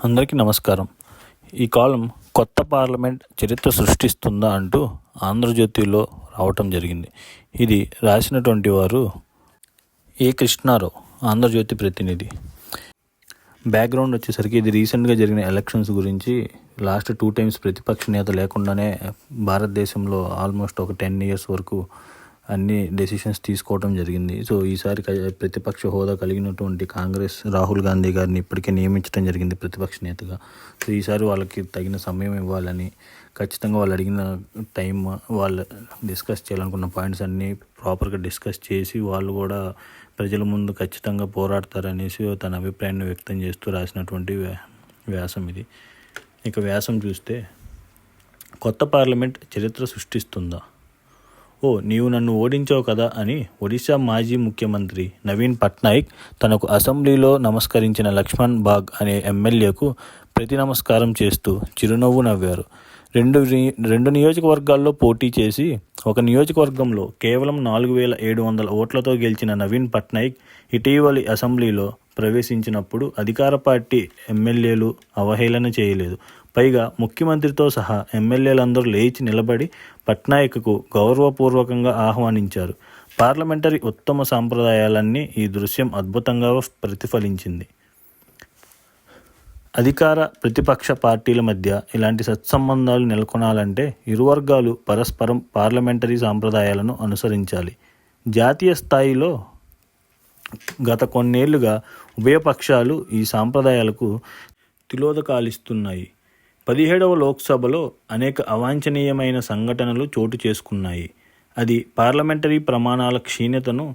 అందరికీ నమస్కారం. ఈ కాలం కొత్త పార్లమెంట్ చరిత్ర సృష్టిస్తుందా అంటూ ఆంధ్రజ్యోతిలో రావటం జరిగింది. ఇది రాసినటువంటి వారు ఏ కృష్ణారావు, ఆంధ్రజ్యోతి ప్రతినిధి. బ్యాక్గ్రౌండ్ వచ్చేసరికి ఇది రీసెంట్గా జరిగిన ఎలక్షన్స్ గురించి. లాస్ట్ 2 times ప్రతిపక్ష నేత లేకుండానే భారతదేశంలో ఆల్మోస్ట్ ఒక 10 years వరకు అన్ని డెసిషన్స్ తీసుకోవడం జరిగింది. సో ఈసారి ప్రతిపక్ష హోదా కలిగినటువంటి కాంగ్రెస్ రాహుల్ గాంధీ గారిని ఇప్పటికే నియమించడం జరిగింది ప్రతిపక్ష నేతగా. సో ఈసారి వాళ్ళకి తగిన సమయం ఇవ్వాలని, ఖచ్చితంగా వాళ్ళు అడిగిన టైం, వాళ్ళు డిస్కస్ చేయాలనుకున్న పాయింట్స్ అన్నీ ప్రాపర్గా డిస్కస్ చేసి వాళ్ళు కూడా ప్రజల ముందు ఖచ్చితంగా పోరాడతారనేసి తన అభిప్రాయాన్ని వ్యక్తం చేస్తూ రాసినటువంటి వ్యాసం ఇది. ఇక వ్యాసం చూస్తే, కొత్త పార్లమెంట్ చరిత్ర సృష్టిస్తుందా? నీవు నన్ను ఓడించావు కదా అని ఒడిశా మాజీ ముఖ్యమంత్రి నవీన్ పట్నాయక్ తనకు అసెంబ్లీలో నమస్కరించిన లక్ష్మణ్ బాగ్ అనే ఎమ్మెల్యేకు ప్రతి నమస్కారం చేస్తూ చిరునవ్వు నవ్వారు. రెండు నియోజకవర్గాల్లో పోటీ చేసి ఒక నియోజకవర్గంలో కేవలం 4,700 ఓట్లతో గెలిచిన నవీన్ పట్నాయక్ ఇటీవలి అసెంబ్లీలో ప్రవేశించినప్పుడు అధికార పార్టీ ఎమ్మెల్యేలు అవహేళన చేయలేదు. పైగా ముఖ్యమంత్రితో సహా ఎమ్మెల్యేలందరూ లేచి నిలబడి పట్నాయక్కు గౌరవపూర్వకంగా ఆహ్వానించారు. పార్లమెంటరీ ఉత్తమ సాంప్రదాయాలన్నీ ఈ దృశ్యం అద్భుతంగా ప్రతిఫలించింది. అధికార ప్రతిపక్ష పార్టీల మధ్య ఇలాంటి సత్సంబంధాలు నెలకొనాలంటే ఇరు వర్గాలు పరస్పరం పార్లమెంటరీ సాంప్రదాయాలను అనుసరించాలి. జాతీయ స్థాయిలో గత కొన్నేళ్లుగా ఉభయపక్షాలు ఈ సాంప్రదాయాలకు తిలోదకాలిస్తున్నాయి. 17వ లోక్సభలో అనేక అవాంఛనీయమైన సంఘటనలు చోటు చేసుకున్నాయి. అది పార్లమెంటరీ ప్రమాణాల క్షీణతను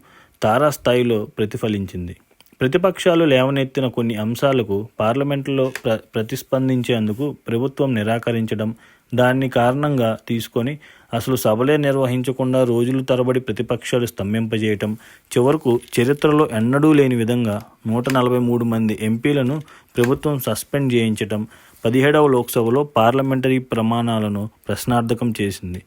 తారాస్థాయిలో ప్రతిఫలించింది. ప్రతిపక్షాలు లేవనెత్తిన కొన్ని అంశాలకు పార్లమెంటులో ప్రతిస్పందించేందుకు ప్రభుత్వం నిరాకరించడం, దాన్ని కారణంగా తీసుకొని అసలు సభలే నిర్వహించకుండా రోజుల తరబడి ప్రతిపక్షాలు స్తంభింపజేయటం, చివరకు చరిత్రలో ఎన్నడూ లేని విధంగా 143 మంది ఎంపీలను ప్రభుత్వం సస్పెండ్ చేయించటం 17వ లోక్సభలో పార్లమెంటరీ ప్రమాణాలను ప్రశ్నార్థకం చేసింది.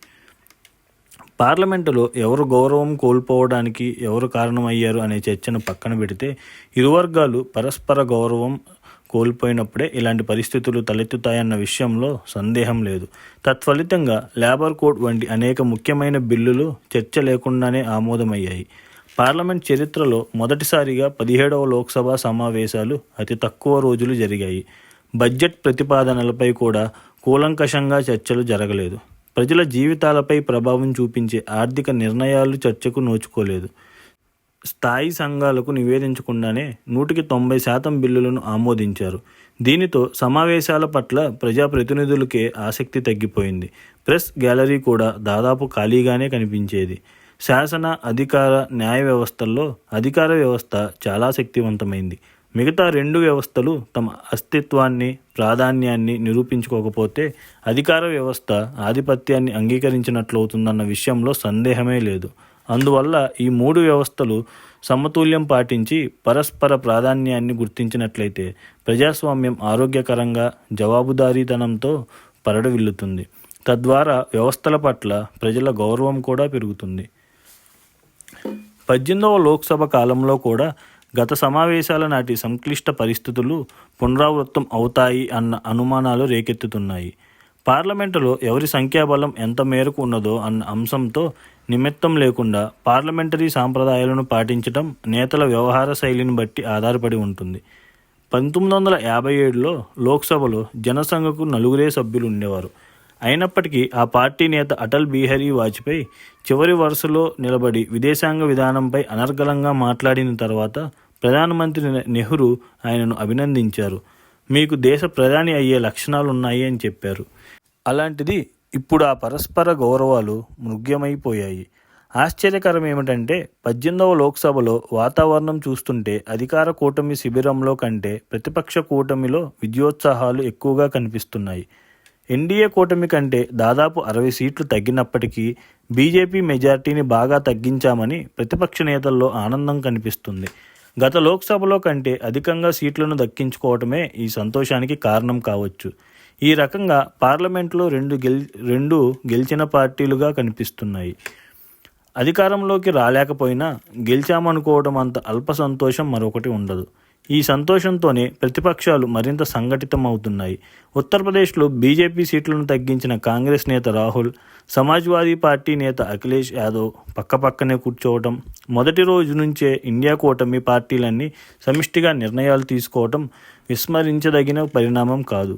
పార్లమెంటులో ఎవరు గౌరవం కోల్పోవడానికి ఎవరు కారణమయ్యారు అనే చర్చను పక్కన పెడితే, ఇరు వర్గాలు పరస్పర గౌరవం కోల్పోయినప్పుడే ఇలాంటి పరిస్థితులు తలెత్తుతాయన్న విషయంలో సందేహం లేదు. తత్ఫలితంగా లేబర్ కోడ్ వంటి అనేక ముఖ్యమైన బిల్లులు చర్చ లేకుండానే ఆమోదమయ్యాయి. పార్లమెంట్ చరిత్రలో మొదటిసారిగా 17వ లోక్సభ సమావేశాలు అతి తక్కువ రోజులు జరిగాయి. బడ్జెట్ ప్రతిపాదనలపై కూడా కూలంకషంగా చర్చలు జరగలేదు. ప్రజల జీవితాలపై ప్రభావం చూపించే ఆర్థిక నిర్ణయాలు చర్చకు నోచుకోలేదు. స్థాయి సంఘాలకు నివేదించకుండానే 190% బిల్లులను ఆమోదించారు. దీనితో సమావేశాల పట్ల ప్రజాప్రతినిధులకే ఆసక్తి తగ్గిపోయింది. ప్రెస్ గ్యాలరీ కూడా దాదాపు ఖాళీగానే కనిపించేది. శాసన, అధికార, న్యాయ వ్యవస్థల్లో అధికార వ్యవస్థ చాలా శక్తివంతమైంది. మిగతా 2 వ్యవస్థలు తమ అస్తిత్వాన్ని, ప్రాధాన్యాన్ని నిరూపించుకోకపోతే అధికార వ్యవస్థ ఆధిపత్యాన్ని అంగీకరించినట్లవుతుందన్న విషయంలో సందేహమే లేదు. అందువల్ల ఈ 3 వ్యవస్థలు సమతుల్యం పాటించి పరస్పర ప్రాధాన్యాన్ని గుర్తించినట్లయితే ప్రజాస్వామ్యం ఆరోగ్యకరంగా, జవాబుదారీతనంతో పరడవిల్లుతుంది. తద్వారా వ్యవస్థల పట్ల ప్రజల గౌరవం కూడా పెరుగుతుంది. 18వ లోక్సభ కాలంలో కూడా గత సమావేశాల నాటి సంక్లిష్ట పరిస్థితులు పునరావృతం అవుతాయి అన్న అనుమానాలు రేకెత్తుతున్నాయి. పార్లమెంటులో ఎవరి సంఖ్యాబలం ఎంత మేరకు ఉన్నదో అన్న అంశంతో నిమిత్తం లేకుండా పార్లమెంటరీ సాంప్రదాయాలను పాటించడం నేతల వ్యవహార శైలిని బట్టి ఆధారపడి ఉంటుంది. 1957లో లోక్సభలో జనసంఘకు 4 సభ్యులు ఉండేవారు. అయినప్పటికీ ఆ పార్టీ నేత అటల్ బిహారీ వాజ్పేయి చివరి వరుసలో నిలబడి విదేశాంగ విధానంపై అనర్గళంగా మాట్లాడిన తర్వాత ప్రధానమంత్రి నెహ్రూ ఆయనను అభినందించారు. మీకు దేశ ప్రధాని అయ్యే లక్షణాలున్నాయి అని చెప్పారు. అలాంటిది ఇప్పుడు ఆ పరస్పర గౌరవాలు మృగ్యమైపోయాయి. ఆశ్చర్యకరం ఏమిటంటే 18వ లోక్సభలో వాతావరణం చూస్తుంటే అధికార కూటమి శిబిరంలో కంటే ప్రతిపక్ష కూటమిలో విజయోత్సాహాలు ఎక్కువగా కనిపిస్తున్నాయి. ఎన్డీఏ కూటమి కంటే దాదాపు 60 సీట్లు తగ్గినప్పటికీ బీజేపీ మెజార్టీని బాగా తగ్గించామని ప్రతిపక్ష నేతల్లో ఆనందం కనిపిస్తుంది. గత లోక్సభలో కంటే అధికంగా సీట్లను దక్కించుకోవటమే ఈ సంతోషానికి కారణం కావచ్చు. ఈ రకంగా పార్లమెంట్లో రెండు గెలిచిన పార్టీలుగా కనిపిస్తున్నాయి. అధికారంలోకి రాలేకపోయినా గెలిచామనుకోవడం అంత అల్ప సంతోషం మరొకటి ఉండదు. ఈ సంతోషంతోనే ప్రతిపక్షాలు మరింత సంఘటితమవుతున్నాయి. ఉత్తరప్రదేశ్లో బీజేపీ సీట్లను తగ్గించిన కాంగ్రెస్ నేత రాహుల్, సమాజ్వాదీ పార్టీ నేత అఖిలేష్ యాదవ్ పక్కపక్కనే కూర్చోవటం, మొదటి రోజు నుంచే ఇండియా కూటమి పార్టీలన్నీ సమిష్టిగా నిర్ణయాలు తీసుకోవటం విస్మరించదగిన పరిణామం కాదు.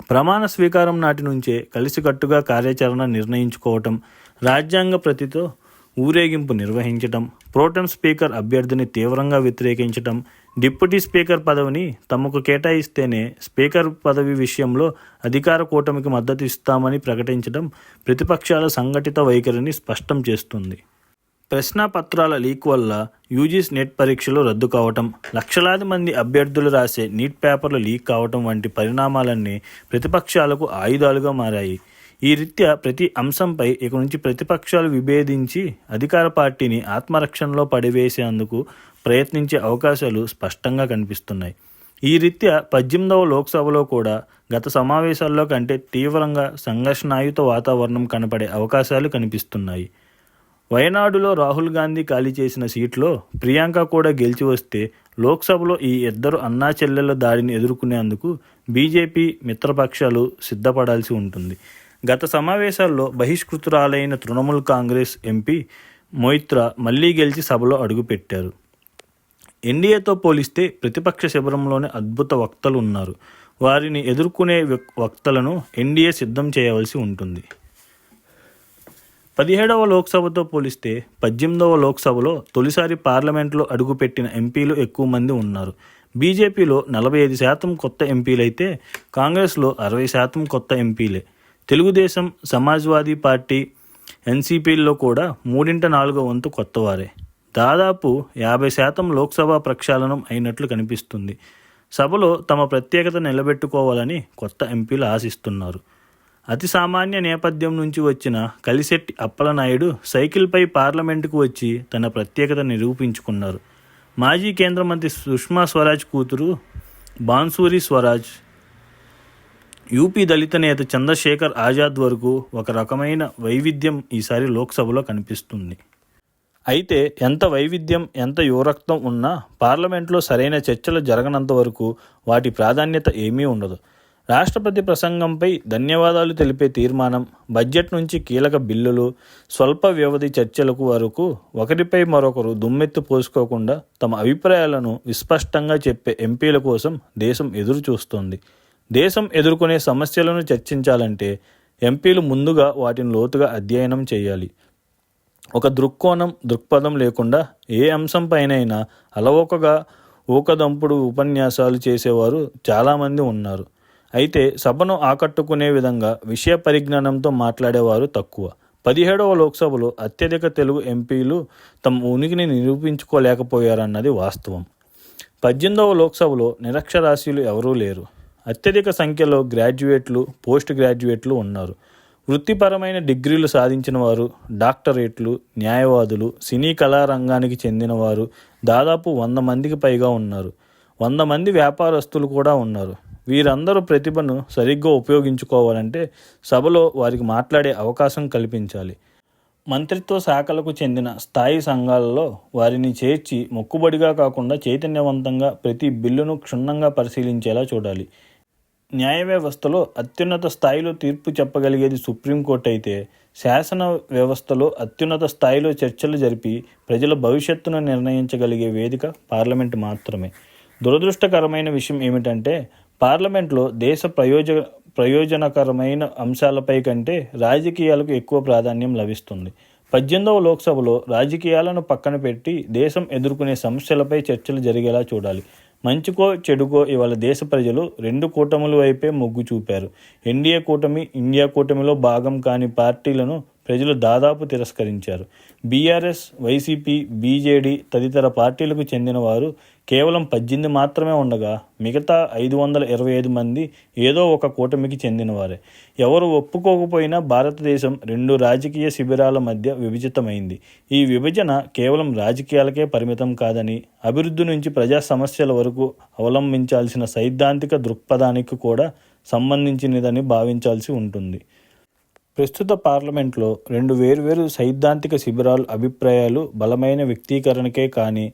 ప్రమాణ స్వీకారం నాటి నుంచే కలిసికట్టుగా కార్యాచరణ నిర్ణయించుకోవటం, రాజ్యాంగ ప్రతితో ఊరేగింపు నిర్వహించటం, ప్రోటెం స్పీకర్ అభ్యర్థిని తీవ్రంగా వ్యతిరేకించటం, డిప్యూటీ స్పీకర్ పదవిని తమకు కేటాయిస్తేనే స్పీకర్ పదవి విషయంలో అధికార కూటమికి మద్దతు ఇస్తామని ప్రకటించడం ప్రతిపక్షాల సంఘటిత వైఖరిని స్పష్టం చేస్తుంది. ప్రశ్నాపత్రాల లీక్ వల్ల యూజీసీ నెట్ పరీక్షలు రద్దు కావటం, లక్షలాది మంది అభ్యర్థులు రాసే నీట్ పేపర్లు లీక్ కావటం వంటి పరిణామాలన్నీ ప్రతిపక్షాలకు ఆయుధాలుగా మారాయి. ఈ రీత్యా ప్రతి అంశంపై ఇక నుంచి ప్రతిపక్షాలు విభేదించి అధికార పార్టీని ఆత్మరక్షణలో పడివేసేందుకు ప్రయత్నించే అవకాశాలు స్పష్టంగా కనిపిస్తున్నాయి. ఈ రీత్యా 18వ లోక్సభలో కూడా గత సమావేశాల్లో కంటే తీవ్రంగా సంఘర్షణాయుత వాతావరణం కనపడే అవకాశాలు కనిపిస్తున్నాయి. వయనాడులో రాహుల్ గాంధీ ఖాళీ చేసిన సీట్లో ప్రియాంక కూడా గెలిచి వస్తే లోక్సభలో ఈ ఇద్దరు అన్నా చెల్లెళ్ల దాడిని ఎదుర్కొనేందుకు బీజేపీ మిత్రపక్షాలు సిద్ధపడాల్సి ఉంటుంది. గత సమావేశాల్లో బహిష్కృతురాలైన తృణమూల్ కాంగ్రెస్ ఎంపీ మొయిత్రా మళ్లీ గెలిచి సభలో అడుగుపెట్టారు. ఎన్డీఏతో పోలిస్తే ప్రతిపక్ష శిబిరంలోనే అద్భుత వక్తలు ఉన్నారు. వారిని ఎదుర్కొనే వక్తలను ఎన్డీఏ సిద్ధం చేయవలసి ఉంటుంది. 17వ లోక్సభతో పోలిస్తే 18వ లోక్సభలో తొలిసారి పార్లమెంట్లో అడుగుపెట్టిన ఎంపీలు ఎక్కువ మంది ఉన్నారు. బీజేపీలో 45% కొత్త ఎంపీలైతే కాంగ్రెస్లో 60% కొత్త ఎంపీలే. తెలుగుదేశం, సమాజ్వాదీ పార్టీ, ఎన్సీపీల్లో కూడా 3/4 వంతు కొత్తవారే. దాదాపు 50% లోక్సభ ప్రక్షాళనం అయినట్లు కనిపిస్తుంది. సభలో తమ ప్రత్యేకత నిలబెట్టుకోవాలని కొత్త ఎంపీలు ఆశిస్తున్నారు. అతి సామాన్య నేపథ్యం నుంచి వచ్చిన కలిశెట్టి అప్పలనాయుడు సైకిల్పై పార్లమెంటుకు వచ్చి తన ప్రత్యేకత నిరూపించుకున్నారు. మాజీ కేంద్ర మంత్రి సుష్మా స్వరాజ్ కూతురు బాన్సూరి స్వరాజ్, యూపీ దళిత నేత చంద్రశేఖర్ ఆజాద్ వరకు ఒక రకమైన వైవిధ్యం ఈసారి లోక్సభలో కనిపిస్తుంది. అయితే ఎంత వైవిధ్యం, ఎంత యువరక్తం ఉన్నా పార్లమెంట్లో సరైన చర్చలు జరగనంత వరకు వాటి ప్రాధాన్యత ఏమీ ఉండదు. రాష్ట్రపతి ప్రసంగంపై ధన్యవాదాలు తెలిపే తీర్మానం, బడ్జెట్ నుంచి కీలక బిల్లులు, స్వల్ప వ్యవధి చర్చలకు వరకు ఒకరిపై మరొకరు దుమ్మెత్తి పోసుకోకుండా తమ అభిప్రాయాలను విస్పష్టంగా చెప్పే ఎంపీల కోసం దేశం ఎదురు చూస్తోంది. దేశం ఎదుర్కొనే సమస్యలను చర్చించాలంటే ఎంపీలు ముందుగా వాటిని లోతుగా అధ్యయనం చేయాలి. ఒక దృక్పథం లేకుండా ఏ అంశంపైనైనా అలవోకగా ఊకదంపుడు ఉపన్యాసాలు చేసేవారు చాలామంది ఉన్నారు. అయితే సభను ఆకట్టుకునే విధంగా విషయ పరిజ్ఞానంతో మాట్లాడేవారు తక్కువ. 17వ లోక్సభలో అత్యధిక తెలుగు ఎంపీలు తమ ఉనికిని నిరూపించుకోలేకపోయారన్నది వాస్తవం. 18వ లోక్సభలో నిరక్షరాస్యులు ఎవరూ లేరు. అత్యధిక సంఖ్యలో గ్రాడ్యుయేట్లు, పోస్ట్ గ్రాడ్యుయేట్లు ఉన్నారు. వృత్తిపరమైన డిగ్రీలు సాధించిన వారు, డాక్టరేట్లు, న్యాయవాదులు, సినీ కళారంగానికి చెందిన వారు దాదాపు 100 మందికి పైగా ఉన్నారు. 100 మంది వ్యాపారస్తులు కూడా ఉన్నారు. వీరందరూ ప్రతిభను సరిగ్గా ఉపయోగించుకోవాలంటే సభలో వారికి మాట్లాడే అవకాశం కల్పించాలి. మంత్రిత్వ శాఖలకు చెందిన స్థాయి సంఘాలలో వారిని చేర్చి మొక్కుబడిగా కాకుండా చైతన్యవంతంగా ప్రతి బిల్లును క్షుణ్ణంగా పరిశీలించేలా చూడాలి. న్యాయ వ్యవస్థలో అత్యున్నత స్థాయిలో తీర్పు చెప్పగలిగేది సుప్రీంకోర్టు అయితే, శాసన వ్యవస్థలో అత్యున్నత స్థాయిలో చర్చలు జరిపి ప్రజల భవిష్యత్తును నిర్ణయించగలిగే వేదిక పార్లమెంటు మాత్రమే. దురదృష్టకరమైన విషయం ఏమిటంటే పార్లమెంట్లో దేశ ప్రయోజనకరమైన అంశాలపై కంటే రాజకీయాలకు ఎక్కువ ప్రాధాన్యం లభిస్తుంది. 18వ లోక్సభలో రాజకీయాలను పక్కన పెట్టి దేశం ఎదుర్కొనే సమస్యలపై చర్చలు జరిగేలా చూడాలి. మంచికో చెడుకో ఇవాళ దేశ ప్రజలు 2 కూటముల వైపే మొగ్గు చూపారు. ఎన్డీఏ కూటమి, ఇండియా కూటమిలో భాగం కాని పార్టీలను ప్రజలు దాదాపు తిరస్కరించారు. బీఆర్ఎస్, వైసీపీ, బీజేడీ తదితర పార్టీలకు చెందిన వారు కేవలం 18 మాత్రమే ఉండగా మిగతా 525 మంది ఏదో ఒక కూటమికి చెందినవారే. ఎవరు ఒప్పుకోకపోయినా భారతదేశం 2 రాజకీయ శిబిరాల మధ్య విభజితమైంది. ఈ విభజన కేవలం రాజకీయాలకే పరిమితం కాదని, అభివృద్ధి నుంచి ప్రజా సమస్యల వరకు అవలంబించాల్సిన సైద్ధాంతిక దృక్పథానికి కూడా సంబంధించినదని భావించాల్సి ఉంటుంది. ప్రస్తుత పార్లమెంట్లో 2 వేర్వేరు సైద్ధాంతిక శిబిరాల అభిప్రాయాలు బలమైన వ్యక్తీకరణకే కానీ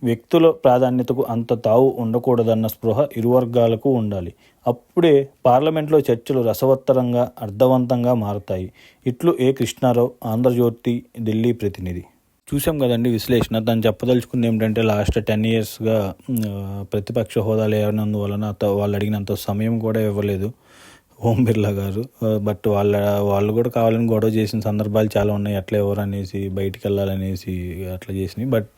వ్యక్తుల ప్రాధాన్యతకు అంత తావు ఉండకూడదన్న స్పృహ ఇరు వర్గాలకు ఉండాలి. అప్పుడే పార్లమెంట్లో చర్చలు రసవత్తరంగా, అర్థవంతంగా మారతాయి. ఇట్లు ఏ కృష్ణారావు, ఆంధ్రజ్యోతి ఢిల్లీ ప్రతినిధి. చూసాం కదండి విశ్లేషణ. తను చెప్పదలుచుకుంది ఏమిటంటే లాస్ట్ 10 yearsగా ప్రతిపక్ష హోదా లేనందువలన వాళ్ళు అడిగినంత సమయం కూడా ఇవ్వలేదు ఓం బిర్లా గారు. బట్ వాళ్ళు కూడా కావాలని గొడవ చేసిన సందర్భాలు చాలా ఉన్నాయి. అట్లా ఎవరు అనేసి బయటికి వెళ్ళాలనేసి అట్లా చేసినాయి. బట్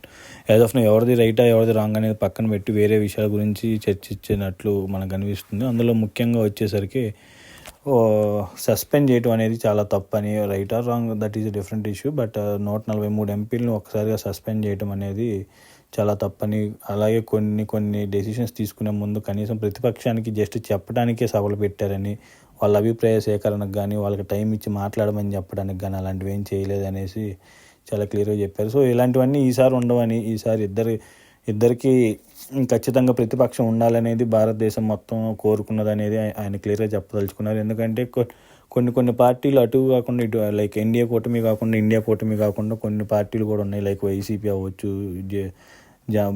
యాజ్ ఆఫ్ నో ఎవరిది రైటా ఎవరిది రాంగ్ అనేది పక్కన పెట్టి వేరే విషయాల గురించి చర్చించినట్లు మనకు అనిపిస్తుంది. అందులో ముఖ్యంగా వచ్చేసరికి సస్పెండ్ చేయటం అనేది చాలా తప్పని, right are wrong that is different issue. But 143 ఎంపీలను ఒక్కసారిగా సస్పెండ్ చేయటం అనేది చాలా తప్పని, అలాగే కొన్ని డెసిషన్స్ తీసుకునే ముందు కనీసం ప్రతిపక్షానికి జస్ట్ చెప్పడానికే సభలు పెట్టారని, వాళ్ళ అభిప్రాయ సేకరణకు కానీ వాళ్ళకి టైం ఇచ్చి మాట్లాడమని చెప్పడానికి కానీ అలాంటివి ఏం చేయలేదనేసి చాలా క్లియర్గా చెప్పారు. సో ఇలాంటివన్నీ ఈసారి ఉండవని, ఈసారి ఇద్దరికి ఖచ్చితంగా ప్రతిపక్షం ఉండాలనేది భారతదేశం మొత్తం కోరుకున్నది అనేది ఆయన క్లియర్గా చెప్పదలుచుకున్నారు. ఎందుకంటే కొన్ని పార్టీలు అటు కాకుండా ఇటు, లైక్ ఎన్డీఏ కూటమి కాకుండా ఇండియా కూటమి కాకుండా కొన్ని పార్టీలు కూడా ఉన్నాయి. లైక్ వైసీపీ అవ్వచ్చు,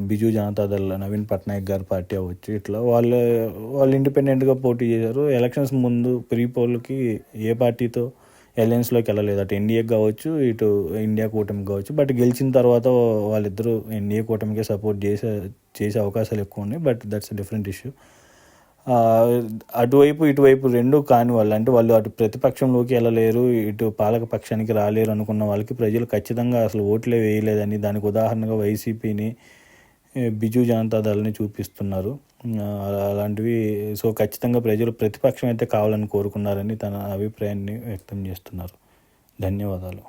బిజు జనతాదళ్ నవీన్ పట్నాయక్ గారి పార్టీ అవ్వచ్చు. ఇట్లా వాళ్ళు ఇండిపెండెంట్గా పోటీ చేశారు. ఎలక్షన్స్ ముందు ప్రీ పోల్కి ఏ పార్టీతో అలయన్స్లోకి వెళ్ళలేదు. అటు ఎన్డీఏకి కావచ్చు, ఇటు ఇండియా కూటమికి కావచ్చు. బట్ గెలిచిన తర్వాత వాళ్ళిద్దరూ ఎన్డీఏ కూటమికే సపోర్ట్ చేసే అవకాశాలు ఎక్కువ ఉన్నాయి. But that's different issue. అటువైపు ఇటువైపు రెండు కాని వాళ్ళు, అంటే వాళ్ళు అటు ప్రతిపక్షంలోకి వెళ్ళలేరు, ఇటు పాలక పక్షానికి రాలేరు అనుకున్న వాళ్ళకి ప్రజలు ఖచ్చితంగా అసలు ఓట్లే వేయలేదని దానికి ఉదాహరణగా వైసీపీని, బిజు జనతాదళని చూపిస్తున్నారు. అలాంటివి. సో ఖచ్చితంగా ప్రజలు ప్రతిపక్షం అయితే కావాలని కోరుకున్నారని తన అభిప్రాయాన్ని వ్యక్తం చేస్తున్నారు. ధన్యవాదాలు.